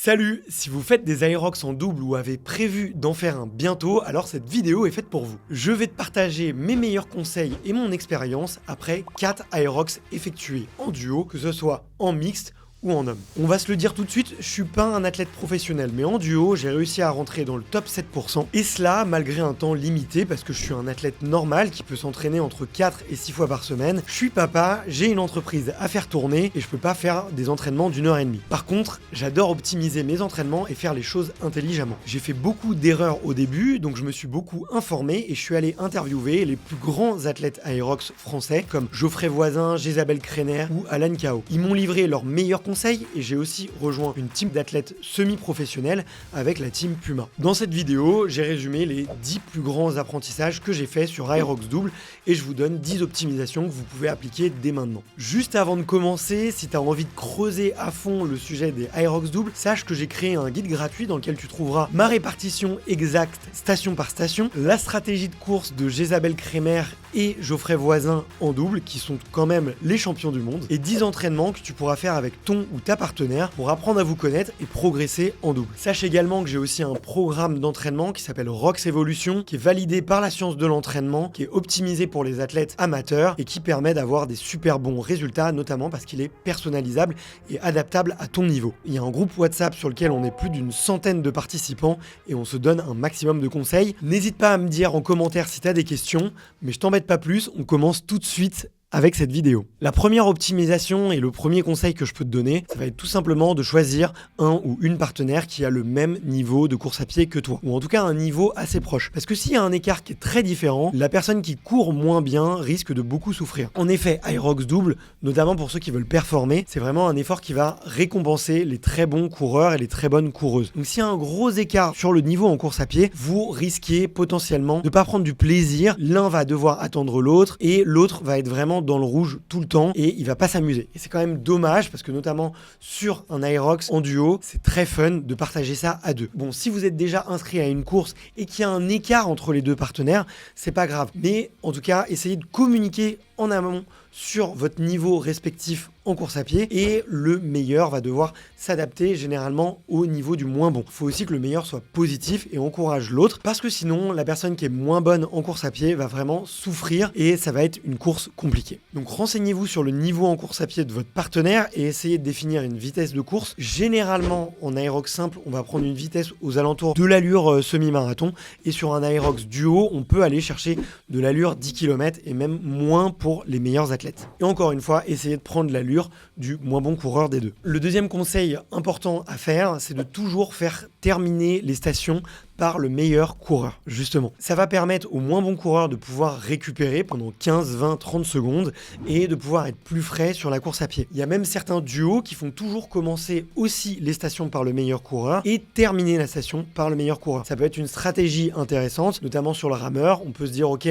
Salut! Si vous faites des aérox en double ou avez prévu d'en faire un bientôt, alors cette vidéo est faite pour vous. Je vais te partager mes meilleurs conseils et mon expérience après 4 aérox effectués en duo, que ce soit en mixte ou en homme. On va se le dire tout de suite, je suis pas un athlète professionnel, mais en duo, j'ai réussi à rentrer dans le top 7%, et cela malgré un temps limité, parce que je suis un athlète normal qui peut s'entraîner entre 4 et 6 fois par semaine. Je suis papa, j'ai une entreprise à faire tourner, et je peux pas faire des entraînements d'1h30. Par contre, j'adore optimiser mes entraînements et faire les choses intelligemment. J'ai fait beaucoup d'erreurs au début, donc je me suis beaucoup informé, et je suis allé interviewer les plus grands athlètes aérox français, comme Geoffrey Voisin, Jésabel Krener ou Alan Kao. Ils m'ont livré leurs meilleurs conseils et j'ai aussi rejoint une team d'athlètes semi-professionnels avec la team Puma. Dans cette vidéo, j'ai résumé les 10 plus grands apprentissages que j'ai fait sur aérox double et je vous donne 10 optimisations que vous pouvez appliquer dès maintenant. Juste avant de commencer, si tu as envie de creuser à fond le sujet des aérox double, sache que j'ai créé un guide gratuit dans lequel tu trouveras ma répartition exacte station par station, la stratégie de course de Jésabel Kremer et Geoffrey Voisin en double, qui sont quand même les champions du monde, et 10 entraînements que tu pourras faire avec ton ou ta partenaire pour apprendre à vous connaître et progresser en double. Sache également que j'ai aussi un programme d'entraînement qui s'appelle Rox Evolution, qui est validé par la science de l'entraînement, qui est optimisé pour les athlètes amateurs et qui permet d'avoir des super bons résultats, notamment parce qu'il est personnalisable et adaptable à ton niveau. Il y a un groupe WhatsApp sur lequel on est plus d'une centaine de participants et on se donne un maximum de conseils. N'hésite pas à me dire en commentaire si tu as des questions, mais je t'embête pas plus, on commence tout de suite avec cette vidéo. La première optimisation et le premier conseil que je peux te donner, ça va être tout simplement de choisir un ou une partenaire qui a le même niveau de course à pied que toi, ou en tout cas un niveau assez proche. Parce que s'il y a un écart qui est très différent, la personne qui court moins bien risque de beaucoup souffrir. En effet, aérox double, notamment pour ceux qui veulent performer, c'est vraiment un effort qui va récompenser les très bons coureurs et les très bonnes coureuses. Donc s'il y a un gros écart sur le niveau en course à pied, vous risquez potentiellement de ne pas prendre du plaisir, l'un va devoir attendre l'autre et l'autre va être vraiment dans le rouge tout le temps et il va pas s'amuser. Et c'est quand même dommage parce que notamment sur un aérox en duo, c'est très fun de partager ça à deux. Bon, si vous êtes déjà inscrit à une course et qu'il y a un écart entre les deux partenaires, c'est pas grave. Mais en tout cas, essayez de communiquer en amont sur votre niveau respectif en course à pied et le meilleur va devoir s'adapter généralement au niveau du moins bon. Il faut aussi que le meilleur soit positif et encourage l'autre parce que sinon la personne qui est moins bonne en course à pied va vraiment souffrir et ça va être une course compliquée. Donc renseignez-vous sur le niveau en course à pied de votre partenaire et essayez de définir une vitesse de course. Généralement en aérox simple, on va prendre une vitesse aux alentours de l'allure semi-marathon et sur un aérox duo, on peut aller chercher de l'allure 10 km et même moins pour les meilleurs athlètes. Et encore une fois, essayez de prendre l'allure du moins bon coureur des deux. Le deuxième conseil important à faire, c'est de toujours faire terminer les stations par le meilleur coureur, justement. Ça va permettre au moins bon coureur de pouvoir récupérer pendant 15, 20, 30 secondes et de pouvoir être plus frais sur la course à pied. Il y a même certains duos qui font toujours commencer aussi les stations par le meilleur coureur et terminer la station par le meilleur coureur. Ça peut être une stratégie intéressante, notamment sur le rameur. On peut se dire, ok,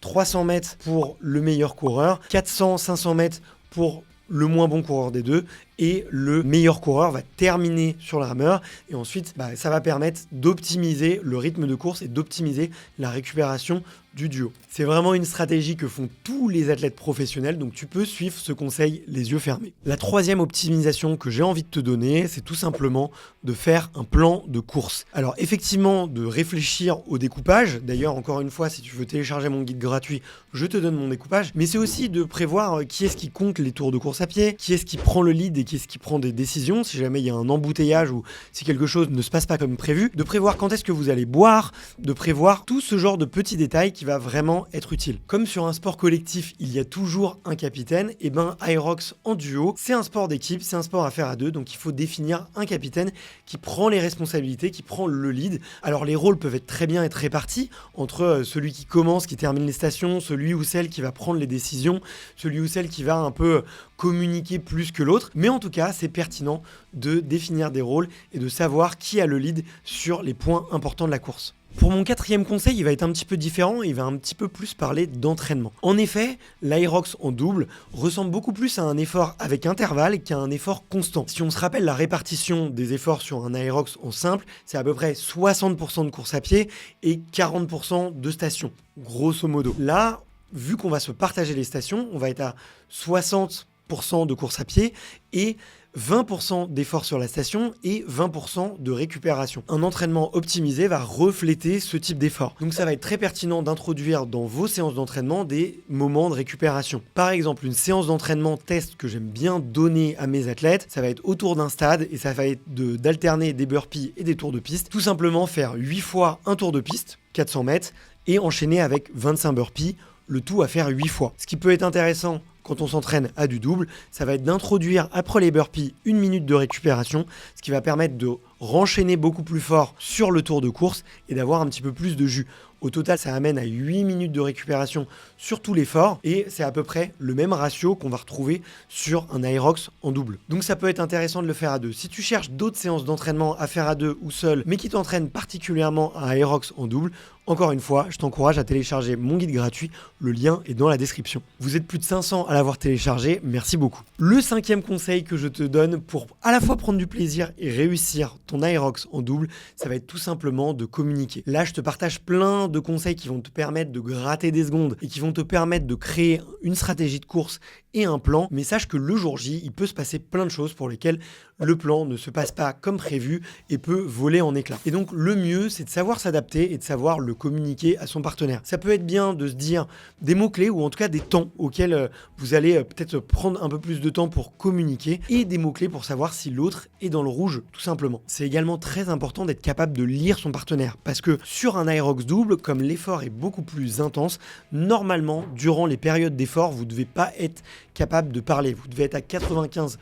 300 mètres pour le meilleur coureur, 400, 500 mètres pour le moins bon coureur des deux et le meilleur coureur va terminer sur le rameur et ensuite ça va permettre d'optimiser le rythme de course et d'optimiser la récupération du duo. C'est vraiment une stratégie que font tous les athlètes professionnels, donc tu peux suivre ce conseil les yeux fermés. La troisième optimisation que j'ai envie de te donner, c'est tout simplement de faire un plan de course. Alors effectivement, de réfléchir au découpage, d'ailleurs encore une fois, si tu veux télécharger mon guide gratuit, je te donne mon découpage, mais c'est aussi de prévoir qui est-ce qui compte les tours de course à pied, qui est-ce qui prend le lead et qui est-ce qui prend des décisions, si jamais il y a un embouteillage ou si quelque chose ne se passe pas comme prévu, de prévoir quand est-ce que vous allez boire, de prévoir tout ce genre de petits détails qui va vraiment être utile. Comme sur un sport collectif, il y a toujours un capitaine, et aérox en duo, c'est un sport d'équipe, c'est un sport à faire à deux, donc il faut définir un capitaine qui prend les responsabilités, qui prend le lead. Alors les rôles peuvent être très bien être répartis entre celui qui commence, qui termine les stations, celui ou celle qui va prendre les décisions, celui ou celle qui va un peu communiquer plus que l'autre, mais en tout cas c'est pertinent de définir des rôles et de savoir qui a le lead sur les points importants de la course. Pour mon quatrième conseil, il va être un petit peu différent, il va un petit peu plus parler d'entraînement. En effet, l'aérox en double ressemble beaucoup plus à un effort avec intervalle qu'à un effort constant. Si on se rappelle la répartition des efforts sur un aérox en simple, c'est à peu près 60% de course à pied et 40% de station, grosso modo. Là, vu qu'on va se partager les stations, on va être à 60% de course à pied et 20% d'effort sur la station et 20% de récupération. Un entraînement optimisé va refléter ce type d'effort. Donc ça va être très pertinent d'introduire dans vos séances d'entraînement des moments de récupération. Par exemple, une séance d'entraînement test que j'aime bien donner à mes athlètes, ça va être autour d'un stade et ça va être d'alterner des burpees et des tours de piste. Tout simplement faire 8 fois un tour de piste, 400 mètres, et enchaîner avec 25 burpees, le tout à faire 8 fois. Ce qui peut être intéressant quand on s'entraîne à du double, ça va être d'introduire après les burpees 1 minute de récupération, ce qui va permettre de renchaîner beaucoup plus fort sur le tour de course et d'avoir un petit peu plus de jus. Au total, ça amène à 8 minutes de récupération sur tout l'effort et c'est à peu près le même ratio qu'on va retrouver sur un Aerox en double. Donc ça peut être intéressant de le faire à deux. Si tu cherches d'autres séances d'entraînement à faire à deux ou seul, mais qui t'entraînent particulièrement à Aerox en double, encore une fois, je t'encourage à télécharger mon guide gratuit, le lien est dans la description. Vous êtes plus de 500 à l'avoir téléchargé, merci beaucoup. Le 5e conseil que je te donne pour à la fois prendre du plaisir et réussir ton Aerox en double, ça va être tout simplement de communiquer. Là, je te partage plein de conseils qui vont te permettre de gratter des secondes et qui vont te permettre de créer une stratégie de course et un plan, mais sache que le jour J, il peut se passer plein de choses pour lesquelles le plan ne se passe pas comme prévu et peut voler en éclats. Et donc le mieux, c'est de savoir s'adapter et de savoir le communiquer à son partenaire. Ça peut être bien de se dire des mots-clés ou en tout cas des temps auxquels vous allez peut-être prendre un peu plus de temps pour communiquer et des mots-clés pour savoir si l'autre est dans le rouge, tout simplement. C'est également très important d'être capable de lire son partenaire parce que sur un Aerox double, comme l'effort est beaucoup plus intense, normalement, durant les périodes d'effort, vous ne devez pas être capable de parler. Vous devez être à 95%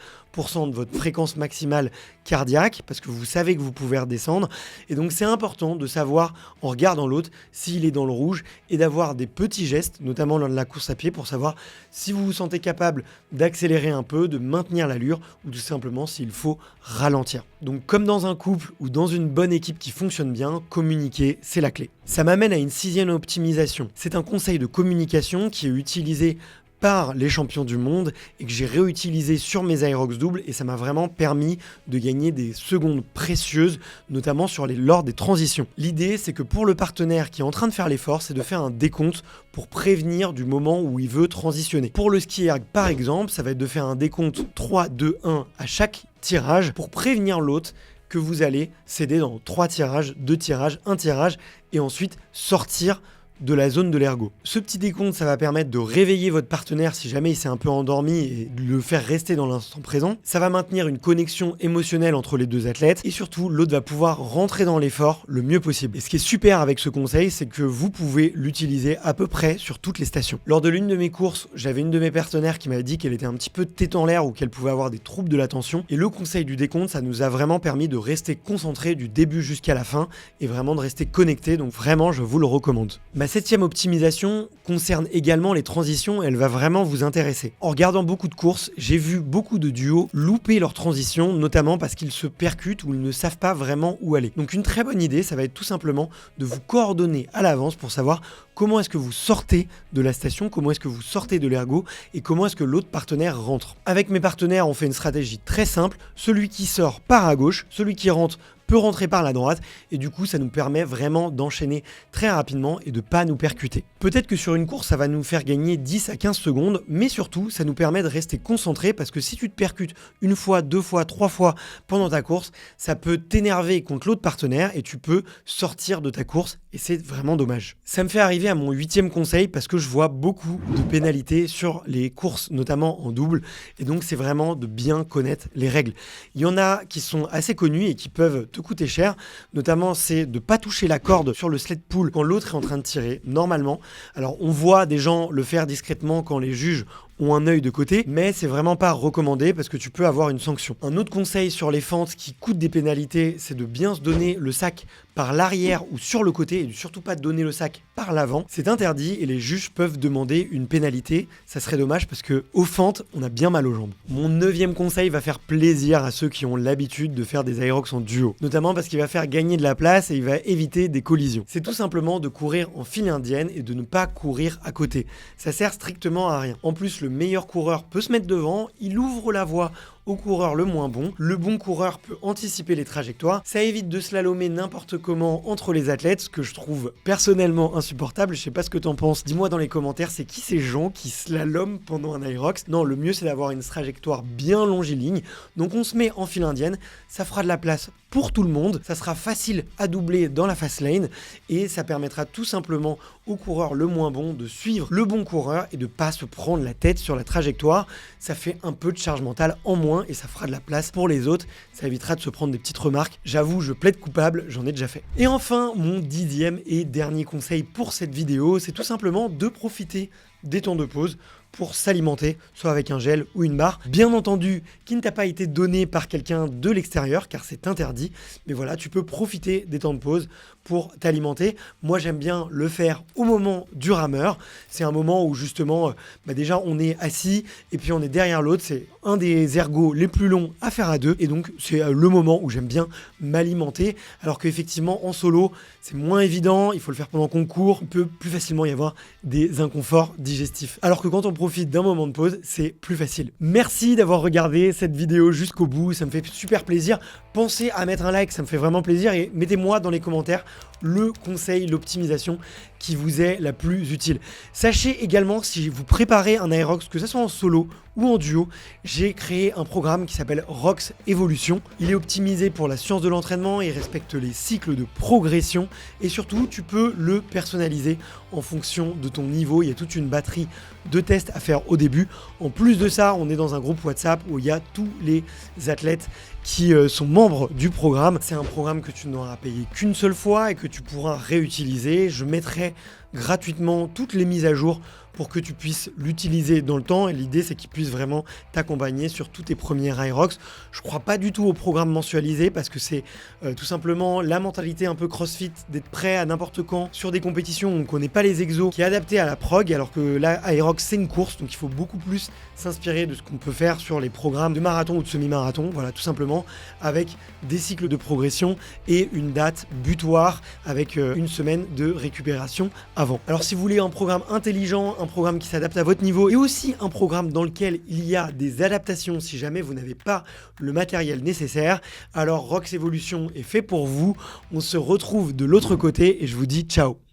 de votre fréquence maximale cardiaque parce que vous savez que vous pouvez redescendre. Et donc, c'est important de savoir, en regardant l'autre, s'il est dans le rouge et d'avoir des petits gestes, notamment lors de la course à pied, pour savoir si vous vous sentez capable d'accélérer un peu, de maintenir l'allure ou tout simplement s'il faut ralentir. Donc, comme dans un couple ou dans une bonne équipe qui fonctionne bien, communiquer, c'est la clé. Ça m'amène à une 6e optimisation. C'est un conseil de communication qui est utilisé par les champions du monde et que j'ai réutilisé sur mes Aerox doubles et ça m'a vraiment permis de gagner des secondes précieuses, notamment lors des transitions. L'idée, c'est que pour le partenaire qui est en train de faire l'effort, c'est de faire un décompte pour prévenir du moment où il veut transitionner. Pour le ski erg, par exemple, ça va être de faire un décompte 3, 2, 1 à chaque tirage pour prévenir l'autre que vous allez céder dans 3 tirages, 2 tirages, 1 tirage et ensuite sortir de la zone de l'ergo. Ce petit décompte, ça va permettre de réveiller votre partenaire si jamais il s'est un peu endormi et de le faire rester dans l'instant présent. Ça va maintenir une connexion émotionnelle entre les deux athlètes et surtout, l'autre va pouvoir rentrer dans l'effort le mieux possible. Et ce qui est super avec ce conseil, c'est que vous pouvez l'utiliser à peu près sur toutes les stations. Lors de l'une de mes courses, j'avais une de mes partenaires qui m'avait dit qu'elle était un petit peu tête en l'air ou qu'elle pouvait avoir des troubles de l'attention. Et le conseil du décompte, ça nous a vraiment permis de rester concentré du début jusqu'à la fin et vraiment de rester connecté. Donc vraiment, je vous le recommande. Ma 7e optimisation concerne également les transitions, elle va vraiment vous intéresser. En regardant beaucoup de courses, j'ai vu beaucoup de duos louper leurs transitions, notamment parce qu'ils se percutent ou ils ne savent pas vraiment où aller. Donc une très bonne idée, ça va être tout simplement de vous coordonner à l'avance pour savoir comment est-ce que vous sortez de la station, comment est-ce que vous sortez de l'ergo et comment est-ce que l'autre partenaire rentre. Avec mes partenaires, on fait une stratégie très simple, celui qui sort part à gauche, celui qui rentre peut rentrer par la droite et du coup ça nous permet vraiment d'enchaîner très rapidement et de pas nous percuter. Peut-être que sur une course ça va nous faire gagner 10 à 15 secondes mais surtout ça nous permet de rester concentré parce que si tu te percutes une fois, 2 fois, 3 fois pendant ta course, ça peut t'énerver contre l'autre partenaire et tu peux sortir de ta course et c'est vraiment dommage. Ça me fait arriver à mon 8e conseil parce que je vois beaucoup de pénalités sur les courses notamment en double et donc c'est vraiment de bien connaître les règles. Il y en a qui sont assez connues et qui peuvent te coûter cher, notamment c'est de pas toucher la corde sur le sled pull quand l'autre est en train de tirer, normalement. Alors on voit des gens le faire discrètement quand les juges ont un œil de côté, mais c'est vraiment pas recommandé parce que tu peux avoir une sanction. Un autre conseil sur les fentes qui coûtent des pénalités, c'est de bien se donner le sac par l'arrière ou sur le côté et de surtout pas donner le sac par l'avant. C'est interdit et les juges peuvent demander une pénalité. Ça serait dommage parce que aux fentes, on a bien mal aux jambes. Mon 9e conseil va faire plaisir à ceux qui ont l'habitude de faire des Aerox en duo, notamment parce qu'il va faire gagner de la place et il va éviter des collisions. C'est tout simplement de courir en file indienne et de ne pas courir à côté. Ça sert strictement à rien. En plus, le meilleur coureur peut se mettre devant, il ouvre la voie au coureur le moins bon. Le bon coureur peut anticiper les trajectoires. Ça évite de slalomer n'importe comment entre les athlètes, ce que je trouve personnellement insupportable. Je sais pas ce que t'en penses. Dis-moi dans les commentaires, c'est qui ces gens qui slaloment pendant un Aerox? Non, le mieux c'est d'avoir une trajectoire bien longiligne. Donc on se met en file indienne, ça fera de la place pour tout le monde, ça sera facile à doubler dans la fast lane et ça permettra tout simplement au coureur le moins bon de suivre le bon coureur et de pas se prendre la tête sur la trajectoire. Ça fait un peu de charge mentale en moins et ça fera de la place pour les autres. Ça évitera de se prendre des petites remarques. J'avoue, je plaide coupable, j'en ai déjà fait. Et enfin, mon 10e et dernier conseil pour cette vidéo, c'est tout simplement de profiter des temps de pause pour s'alimenter, soit avec un gel ou une barre. Bien entendu, qui ne t'a pas été donné par quelqu'un de l'extérieur, car c'est interdit. Mais voilà, tu peux profiter des temps de pause pour t'alimenter. Moi, j'aime bien le faire au moment du rameur. C'est un moment où justement, déjà, on est assis et puis on est derrière l'autre. C'est un des ergots les plus longs à faire à deux. Et donc, c'est le moment où j'aime bien m'alimenter. Alors qu'effectivement, en solo, c'est moins évident. Il faut le faire pendant qu'on court. Il peut plus facilement y avoir des inconforts digestifs. Alors que quand on profite d'un moment de pause, c'est plus facile. Merci d'avoir regardé cette vidéo jusqu'au bout. Ça me fait super plaisir. Pensez à mettre un like, ça me fait vraiment plaisir. Et mettez-moi dans les commentaires le conseil, l'optimisation qui vous est la plus utile. Sachez également, si vous préparez un Aerox, que ce soit en solo ou en duo, j'ai créé un programme qui s'appelle Rox Evolution. Il est optimisé pour la science de l'entraînement, il respecte les cycles de progression et surtout, tu peux le personnaliser en fonction de ton niveau. Il y a toute une batterie de tests à faire au début. En plus de ça, on est dans un groupe WhatsApp où il y a tous les athlètes qui sont membres du programme. C'est un programme que tu n'auras payé qu'une seule fois et que tu pourras réutiliser. Je mettrai gratuitement toutes les mises à jour pour que tu puisses l'utiliser dans le temps et l'idée c'est qu'il puisse vraiment t'accompagner sur tous tes premiers Aerox. Je crois pas du tout au programme mensualisé parce que c'est tout simplement la mentalité un peu CrossFit d'être prêt à n'importe quand sur des compétitions où on connaît pas les exos qui est adapté à la prog alors que là Aerox c'est une course donc il faut beaucoup plus s'inspirer de ce qu'on peut faire sur les programmes de marathon ou de semi-marathon, voilà tout simplement avec des cycles de progression et une date butoir avec une semaine de récupération avant. Alors si vous voulez un programme intelligent, un programme qui s'adapte à votre niveau et aussi un programme dans lequel il y a des adaptations si jamais vous n'avez pas le matériel nécessaire, alors Rox Evolution est fait pour vous. On se retrouve de l'autre côté et je vous dis ciao.